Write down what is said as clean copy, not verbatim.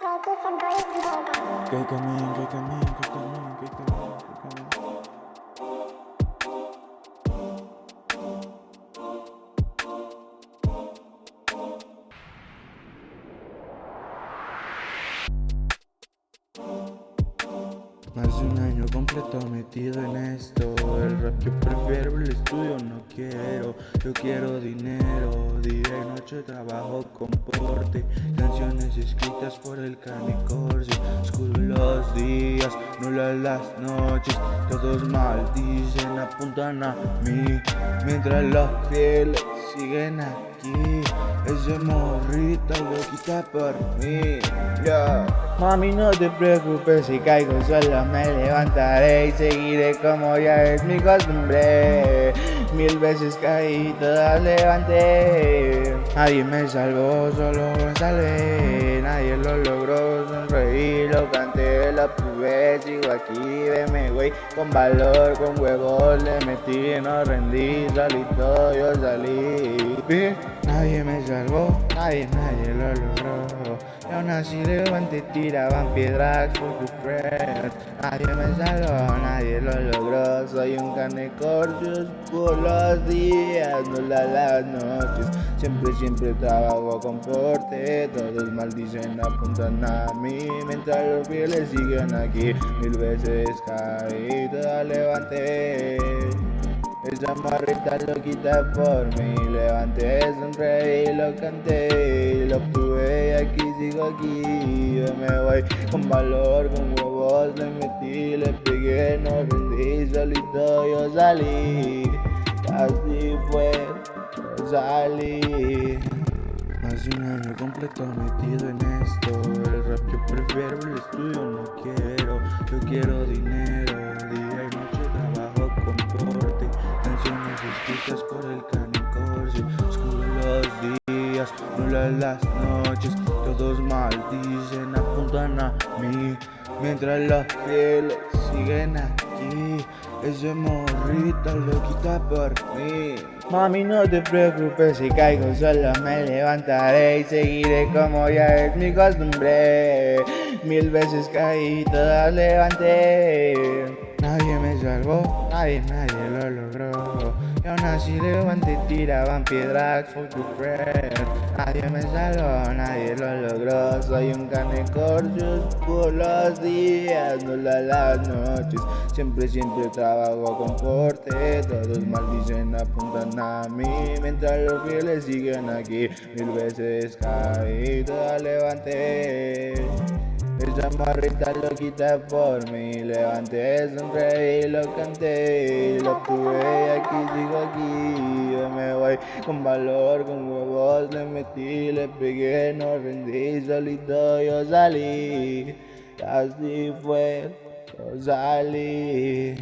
Que camine, que camine, que camine, que camine, que camine. Más de un año completo metido en esto. El rap yo prefiero, el estudio no quiero. Yo quiero dinero, día y noche trabajo con porte. Canciones escritas por el Canicorcio. Oscuro los días, nulas las noches. Todos maldicen, apuntan a mí. Mientras los fieles siguen aquí. Ese morrito lo quita por mí, yeah. Mami, no te preocupes si caigo, solo me levantaré y seguiré como ya es mi costumbre. 1000 veces caí, todas levanté. Nadie me salvó, solo me salvé. Nadie lo logró, sonreí, lo canté, lo probé. Sigo aquí, veme güey, con valor, con huevos le metí. No rendí, solito yo salí. Nadie me salvó, nadie lo logró. Y aún así levanté, tiraban piedras por tu friend. Nadie me salvó, nadie lo logró. Soy un Canicorcio por los días, no las noches. Siempre trabajo con porte. Todos maldicen, apuntan a mí. Mientras los fieles siguen aquí. 1000 veces caí, toda levanté. Esa morrita lo quita por mí. Levanté, sonreí, lo canté, lo obtuve y aquí sigo aquí. Yo me voy con valor, con huevos le metí, le pegué, no rendí, solito yo salí. Así fue, yo salí. Más de un año completo metido en esto. El rap yo prefiero, el estudio no quiero. Yo quiero dinero, día y noche trabajo con porte. Canciones escritas por el Canicorcio. Oscuro los días, nulas las noches. Todos maldicen, apuntan a mí. Mientras los fieles siguen aquí. Ese morrito lo quita por mí. Mami, no te preocupes si caigo, solo me levantaré y seguiré como ya es mi costumbre. 1000 veces caí, todas levanté. Nadie me salvó, nadie lo logró. Y aún así levanté, tiraban piedras por tu friend. Nadie me salvó, nadie lo logró. Soy un Canicorcio por los días, no las noches. Siempre trabajo con porte. Todos maldicen, apuntan a mí. Mientras los fieles siguen aquí. 1000 veces caí, toda levanté. Esa morrita lo quita por mí. Levanté, sonreí, lo canté, lo obtuve, aquí sigo aquí. Yo me voy con valor, con huevos le metí, le pegué, no rendí, solito yo salí. Así fue, yo salí.